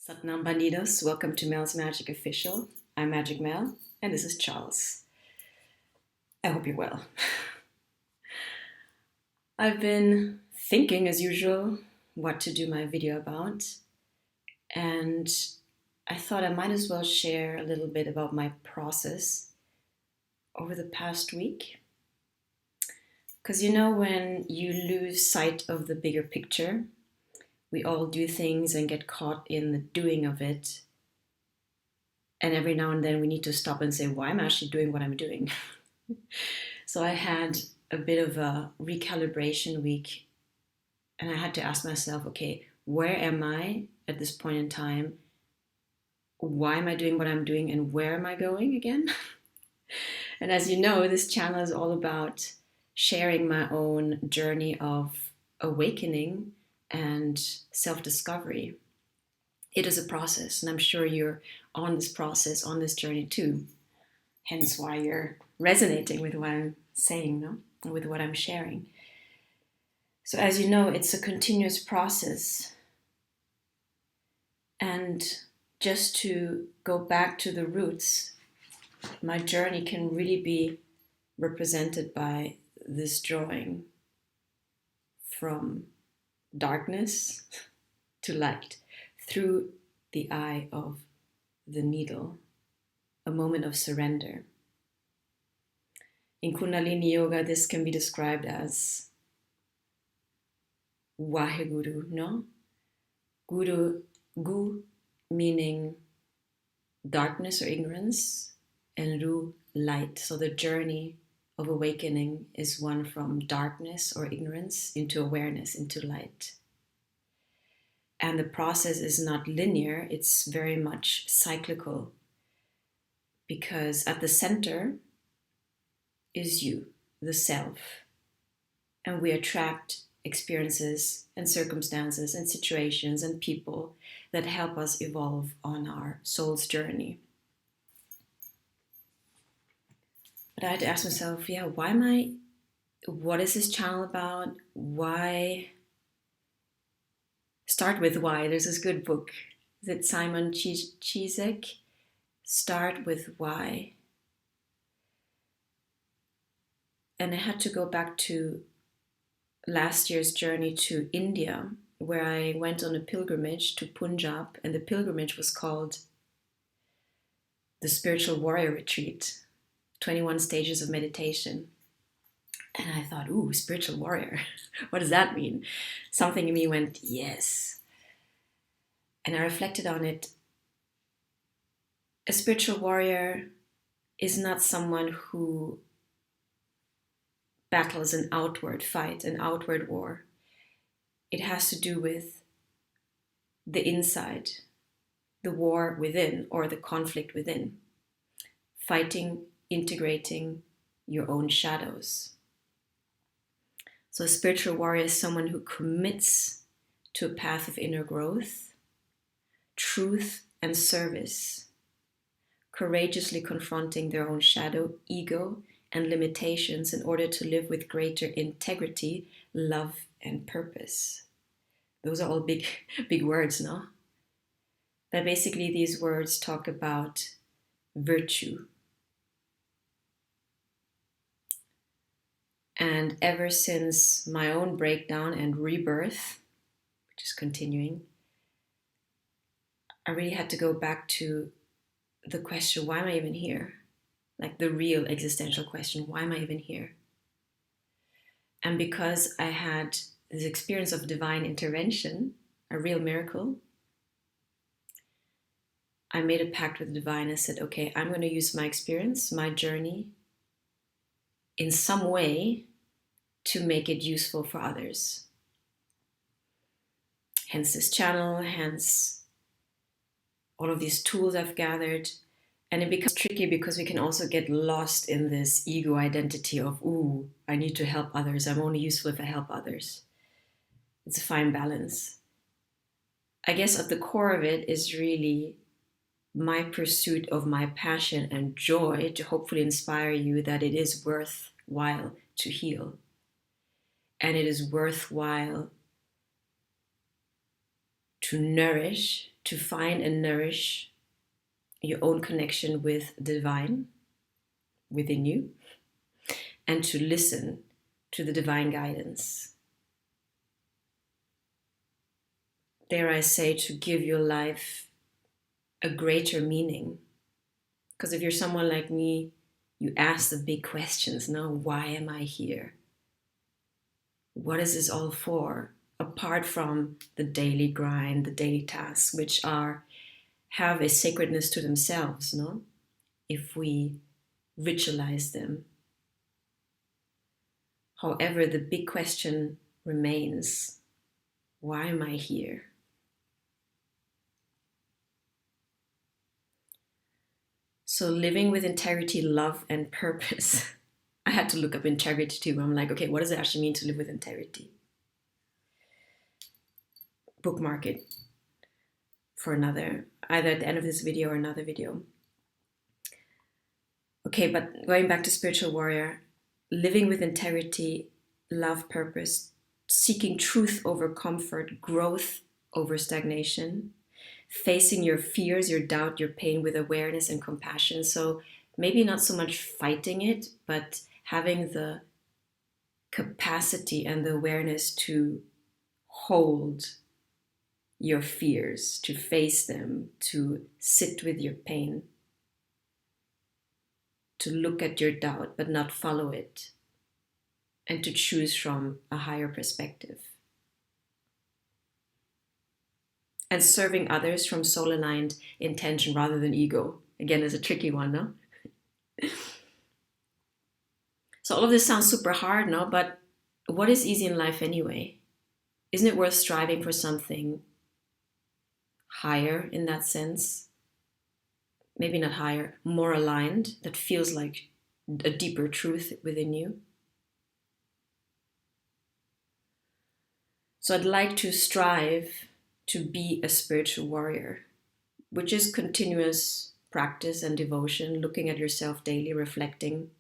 Naam, bandidos. Welcome to Mel's Magic Official. I'm Magic Mel, and this is Charles. I hope you're well. I've been thinking, as usual, what to do my video about, and I thought I might as well share a little bit about my process over the past week. Because when you lose sight of the bigger picture, we all do things and get caught in the doing of it. And every now and then we need to stop and say, why am I actually doing what I'm doing? So I had a bit of a recalibration week, and I had to ask myself, okay, where am I at this point in time? Why am I doing what I'm doing, and where am I going again? And as you know, this channel is all about sharing my own journey of awakening and self-discovery. It is a process, and I'm sure you're on this process, on this journey too. Hence why you're resonating with what I'm saying, no? And with what I'm sharing. So as you know, it's a continuous process. And just to go back to the roots, my journey can really be represented by this drawing from darkness to light through the eye of the needle, a moment of surrender. In Kundalini Yoga, this can be described as Waheguru, no? Guru, Gu meaning darkness or ignorance, and Ru, light. So the journey of awakening is one from darkness or ignorance into awareness, into light. And the process is not linear, it's very much cyclical. Because at the center is you, the self. And we attract experiences and circumstances and situations and people that help us evolve on our soul's journey. But I had to ask myself, what is this channel about? Why? Start with why. There's this good book. Is it Simon Chizek? Start with why. And I had to go back to last year's journey to India, where I went on a pilgrimage to Punjab, and the pilgrimage was called the Spiritual Warrior Retreat, 21 stages of meditation. And I thought, ooh, spiritual warrior. What does that mean? Something in me went, yes. And I reflected on it. A spiritual warrior is not someone who battles an outward fight, an outward war. It has to do with the inside, the war within, or the conflict within. Fighting, integrating your own shadows. So a spiritual warrior is someone who commits to a path of inner growth, truth, and service, courageously confronting their own shadow, ego, and limitations in order to live with greater integrity, love, and purpose. Those are all big words, no? But basically these words talk about virtue. And ever since my own breakdown and rebirth, which is continuing, I really had to go back to the question, why am I even here? Like the real existential question, why am I even here? And because I had this experience of divine intervention, a real miracle, I made a pact with the divine. I said, okay, I'm going to use my experience, my journey, in some way to make it useful for others. Hence this channel, hence all of these tools I've gathered. And it becomes tricky because we can also get lost in this ego identity of, ooh, I need to help others. I'm only useful if I help others. It's a fine balance. I guess at the core of it is really my pursuit of my passion and joy to hopefully inspire you that it is worthwhile to heal. And it is worthwhile to nourish to find and nourish your own connection with the divine within you, and to listen to the divine guidance. Dare I say, to give your life a greater meaning. Because if you're someone like me, you ask the big questions. No, why am I here? What is this all for? Apart from the daily grind, the daily tasks, which have a sacredness to themselves, no? If we ritualize them. However, the big question remains, why am I here? So living with integrity, love, and purpose. I had to look up integrity too. I'm like, okay, what does it actually mean to live with integrity? Bookmark it for another, either at the end of this video or another video. Okay, but going back to spiritual warrior, living with integrity, love, purpose, seeking truth over comfort, growth over stagnation, facing your fears, your doubt, your pain with awareness and compassion. So maybe not so much fighting it, but having the capacity and the awareness to hold your fears, to face them, to sit with your pain, to look at your doubt but not follow it, and to choose from a higher perspective. And serving others from soul-aligned intention rather than ego. Again, is a tricky one, no? So all of this sounds super hard, no? But what is easy in life anyway? Isn't it worth striving for something higher in that sense? Maybe not higher, more aligned, that feels like a deeper truth within you. So I'd like to strive to be a spiritual warrior, which is continuous practice and devotion, looking at yourself daily, reflecting,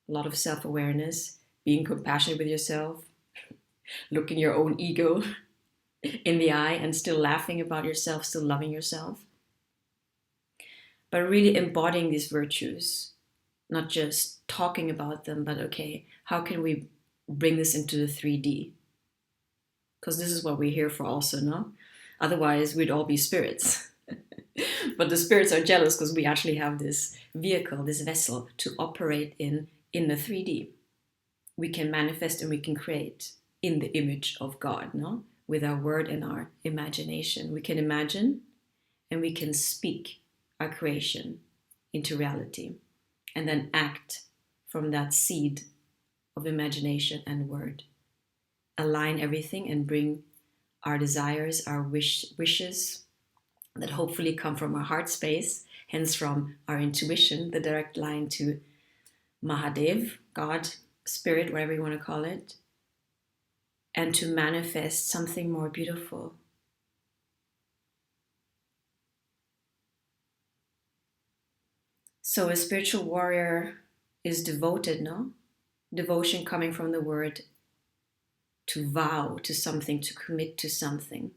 a lot of self-awareness, being compassionate with yourself, looking your own ego in the eye and still laughing about yourself, still loving yourself. But really embodying these virtues, not just talking about them, but okay, how can we bring this into the 3D? Because this is what we're here for also, no? Otherwise, we'd all be spirits. But the spirits are jealous because we actually have this vehicle, this vessel to operate in the 3D. We can manifest and we can create in the image of God, no? With our word and our imagination. We can imagine and we can speak our creation into reality and then act from that seed of imagination and word. Align everything and bring our desires, our wishes that hopefully come from our heart space, hence from our intuition, the direct line to Mahadev, God, Spirit, whatever you want to call it, and to manifest something more beautiful. So a spiritual warrior is devoted, no? Devotion coming from the word to vow to something, to commit to something.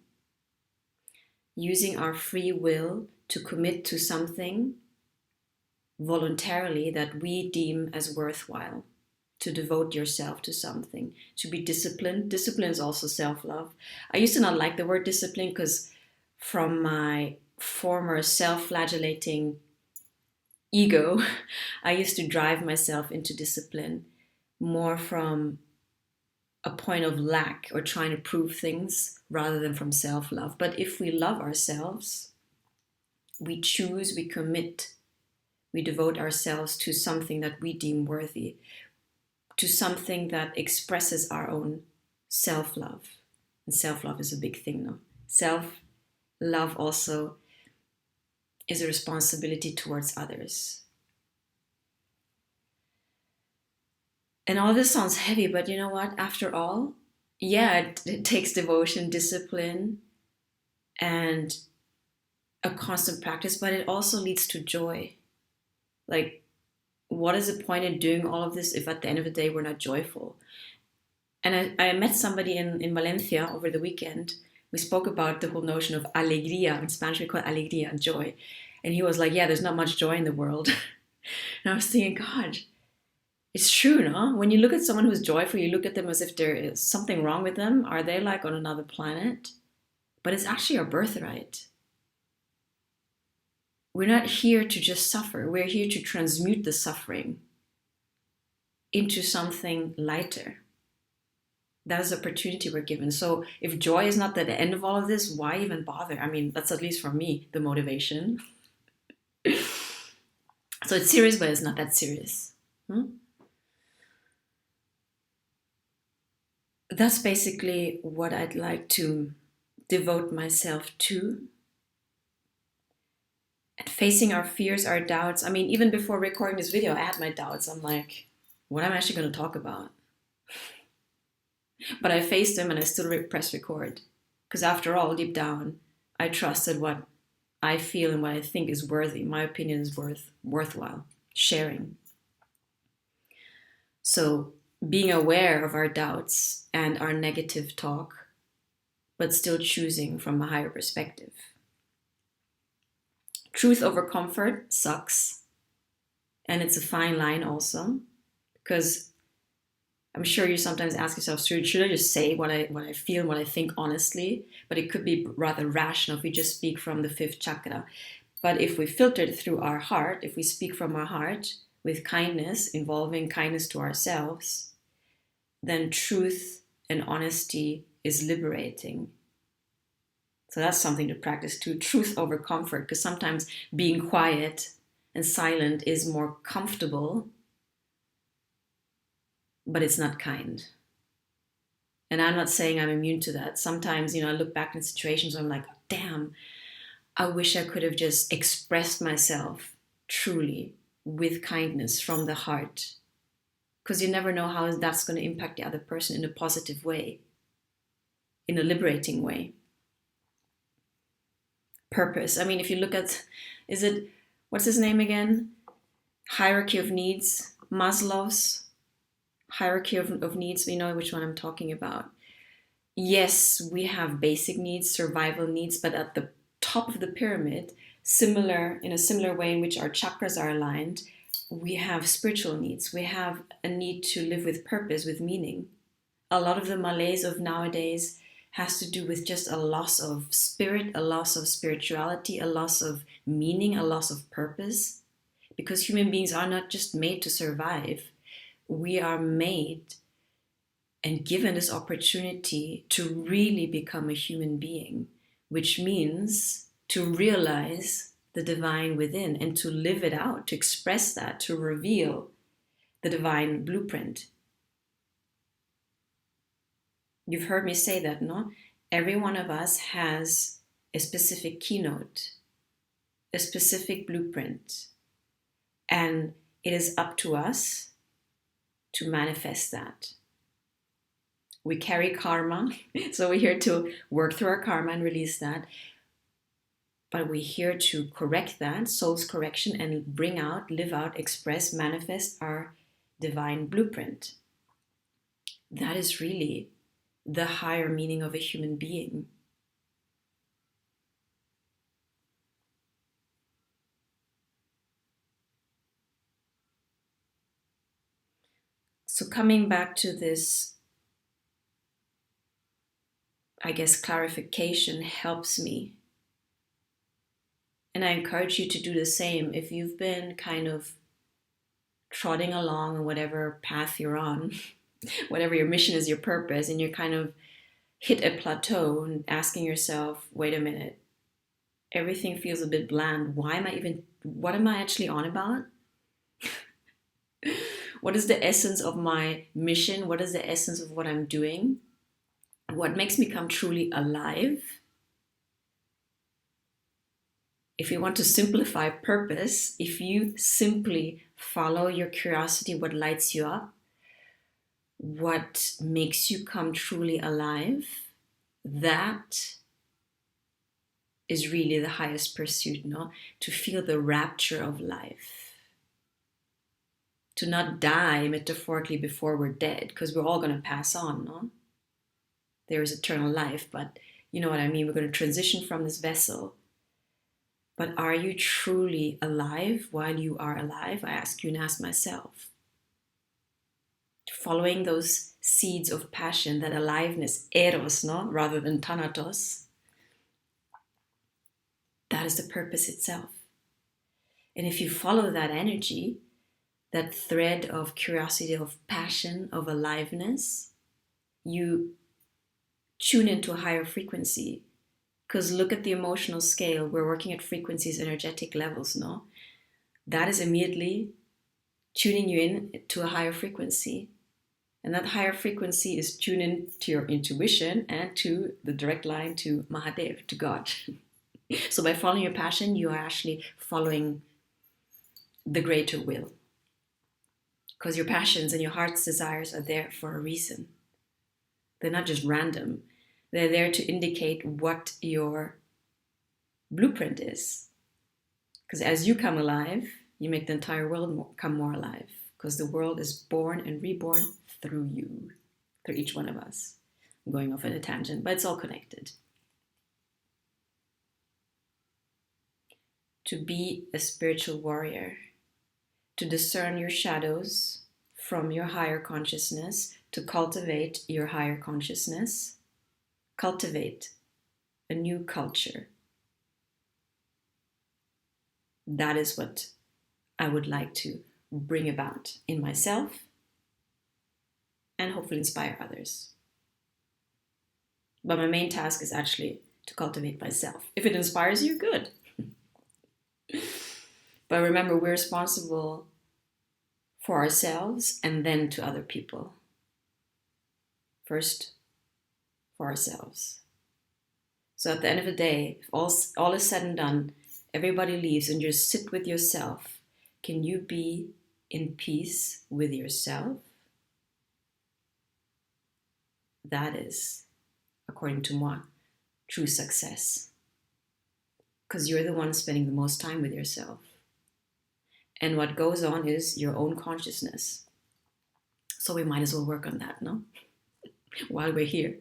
Using our free will to commit to something voluntarily that we deem as worthwhile. To devote yourself to something, to be disciplined. Discipline is also self-love. I used to not like the word discipline because from my former self-flagellating ego, I used to drive myself into discipline more from a point of lack or trying to prove things rather than from self-love. But if we love ourselves, we choose, we commit, we devote ourselves to something that we deem worthy, to something that expresses our own self-love. And self-love is a big thing, no? Self-love also is a responsibility towards others. And all this sounds heavy, but you know what? After all, yeah, it takes devotion, discipline, and a constant practice, but it also leads to joy. Like, what is the point in doing all of this if at the end of the day we're not joyful? And I met somebody in Valencia over the weekend we spoke about the whole notion of alegría. In Spanish, we call it alegría, joy. And he was like, yeah, there's not much joy in the world. And I was thinking, God, it's true, no? When you look at someone who's joyful, you look at them as if there is something wrong with them. Are they like on another planet? But it's actually our birthright. We're not here to just suffer. We're here to transmute the suffering into something lighter. That is the opportunity we're given. So if joy is not the end of all of this, why even bother? I mean, that's at least for me, the motivation. So it's serious, but it's not that serious. That's basically what I'd like to devote myself to. And facing our fears, our doubts. I mean, even before recording this video, I had my doubts. I'm like, what am I actually going to talk about? But I faced them and I still pressed record. Because after all, deep down, I trusted what I feel and what I think is worthy. My opinion is worthwhile sharing. So being aware of our doubts and our negative talk, but still choosing from a higher perspective. Truth over comfort sucks. And it's a fine line also. Because I'm sure you sometimes ask yourself, should I just say what I feel and what I think honestly? But it could be rather rational if we just speak from the fifth chakra. But if we filter it through our heart, if we speak from our heart with kindness, involving kindness to ourselves, then truth and honesty is liberating. So that's something to practice too. Truth over comfort, because sometimes being quiet and silent is more comfortable, but it's not kind. And I'm not saying I'm immune to that. Sometimes, I look back in situations where I'm like, damn, I wish I could have just expressed myself truly with kindness from the heart. Because you never know how that's going to impact the other person in a positive way, in a liberating way. Purpose. I mean, if you look at, what's his name again? Hierarchy of needs, Maslow's hierarchy of needs. We know which one I'm talking about. Yes, we have basic needs, survival needs, but at the top of the pyramid, in a similar way in which our chakras are aligned, we have spiritual needs. We have a need to live with purpose, with meaning. A lot of the malaise of nowadays has to do with just a loss of spirit, a loss of spirituality, a loss of meaning, a loss of purpose. Because human beings are not just made to survive. We are made and given this opportunity to really become a human being, which means to realize the divine within and to live it out, to express that, to reveal the divine blueprint. You've heard me say that, no? Every one of us has a specific keynote, a specific blueprint, and it is up to us to manifest that. We carry karma, so we're here to work through our karma and release that. But we're here to correct that, soul's correction, and bring out, live out, express, manifest our divine blueprint. That is really the higher meaning of a human being. So coming back to this, I guess clarification helps me. And I encourage you to do the same. If you've been kind of trotting along whatever path you're on, whatever your mission is, your purpose, and you're kind of hit a plateau and asking yourself, wait a minute, everything feels a bit bland. What am I actually on about? What is the essence of my mission? What is the essence of what I'm doing? What makes me come truly alive? If you want to simplify purpose, if you simply follow your curiosity, what lights you up, what makes you come truly alive, that is really the highest pursuit, no? To feel the rapture of life. To not die metaphorically before we're dead, because we're all going to pass on, no? There is eternal life, but You know what I mean? We're going to transition from this vessel. But are you truly alive while you are alive? I ask you and ask myself. Following those seeds of passion, that aliveness, eros, no? Rather than thanatos. That is the purpose itself. And if you follow that energy, that thread of curiosity, of passion, of aliveness, you tune into a higher frequency. Because look at the emotional scale. We're working at frequencies, energetic levels, no? That is immediately tuning you in to a higher frequency. And that higher frequency is tuned in to your intuition and to the direct line to Mahadev, to God. So by following your passion, you are actually following the greater will. Because your passions and your heart's desires are there for a reason. They're not just random. They're there to indicate what your blueprint is. Because as you come alive, you make the entire world come more alive. Because the world is born and reborn through you, through each one of us. I'm going off on a tangent, but it's all connected. To be a spiritual warrior, to discern your shadows from your higher consciousness, to cultivate your higher consciousness, cultivate a new culture. That is what I would like to bring about in myself and hopefully inspire others. But my main task is actually to cultivate myself. If it inspires you, good. But remember, we're responsible for ourselves and then to other people. First, for ourselves. So at the end of the day, if all is said and done, everybody leaves and you just sit with yourself. Can you be in peace with yourself? That is, according to moi, true success. Because you're the one spending the most time with yourself. And what goes on is your own consciousness. So we might as well work on that, no? While we're here.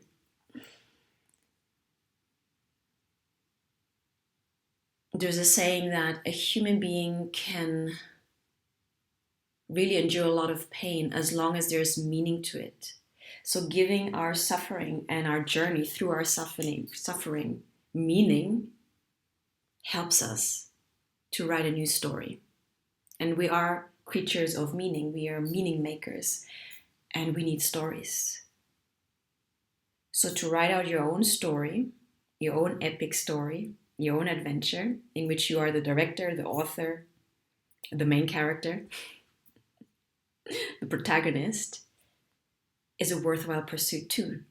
There's a saying that a human being can really endure a lot of pain as long as there's meaning to it. So giving our suffering and our journey through our suffering meaning helps us to write a new story. And we are creatures of meaning. We are meaning makers. And we need stories. So to write out your own story, your own epic story, your own adventure, in which you are the director, the author, the main character, the protagonist, is a worthwhile pursuit too.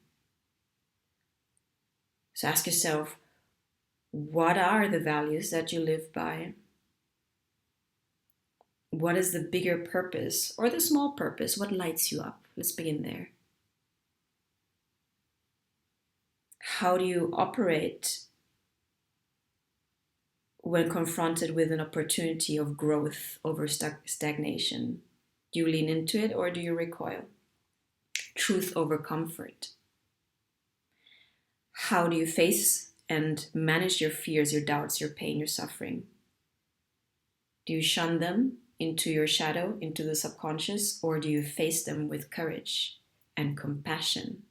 So ask yourself, what are the values that you live by? What is the bigger purpose or the small purpose? What lights you up? Let's begin there. How do you operate when confronted with an opportunity of growth over stagnation? Do you lean into it or do you recoil? Truth over comfort. How do you face and manage your fears, your doubts, your pain, your suffering? Do you shun them into your shadow, into the subconscious, or do you face them with courage and compassion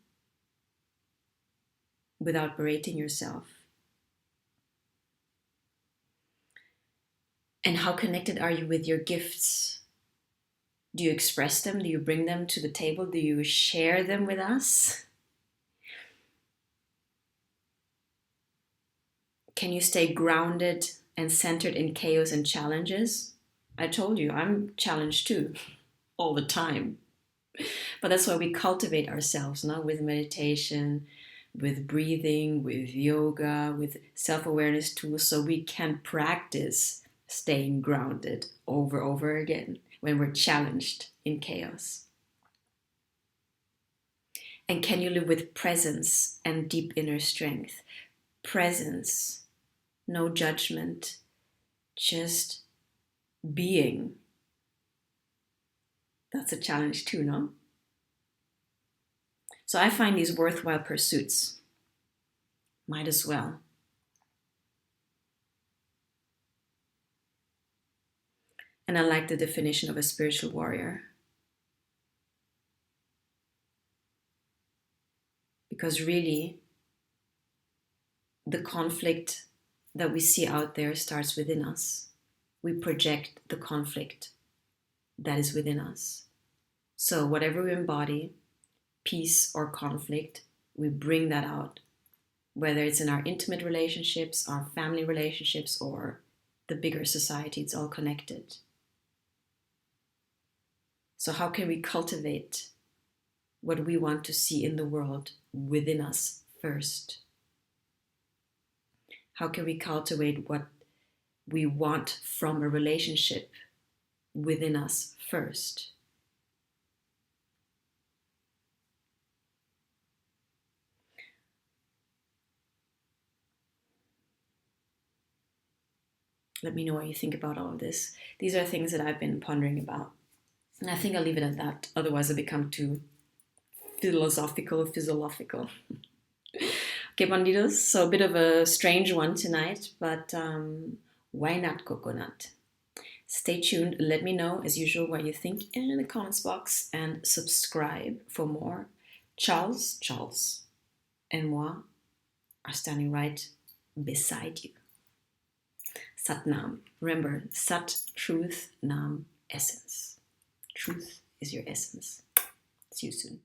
without berating yourself? And how connected are you with your gifts? Do you express them? Do you bring them to the table? Do you share them with us? Can you stay grounded and centered in chaos and challenges? I told you, I'm challenged too, all the time. But that's why we cultivate ourselves, no? With meditation, with breathing, with yoga, with self-awareness tools, so we can practice staying grounded over again when we're challenged in chaos. And can you live with presence and deep inner strength? Presence, no judgment, just being. That's a challenge too, no? So I find these worthwhile pursuits. Might as well. And I like the definition of a spiritual warrior. Because really, the conflict that we see out there starts within us. We project the conflict that is within us. So whatever we embody, peace or conflict, we bring that out. Whether it's in our intimate relationships, our family relationships, or the bigger society, it's all connected. So how can we cultivate what we want to see in the world within us first? How can we cultivate what we want from a relationship within us first? Let me know what you think about all of this. These are things that I've been pondering about. And I think I'll leave it at that. Otherwise, I become too philosophical. Okay, bandidos. So a bit of a strange one tonight, but why not coconut? Stay tuned. Let me know, as usual, what you think in the comments box and subscribe for more. Charles, and moi are standing right beside you. Sat Naam. Remember, Sat, truth, Naam, essence. Truth is your essence. See you soon.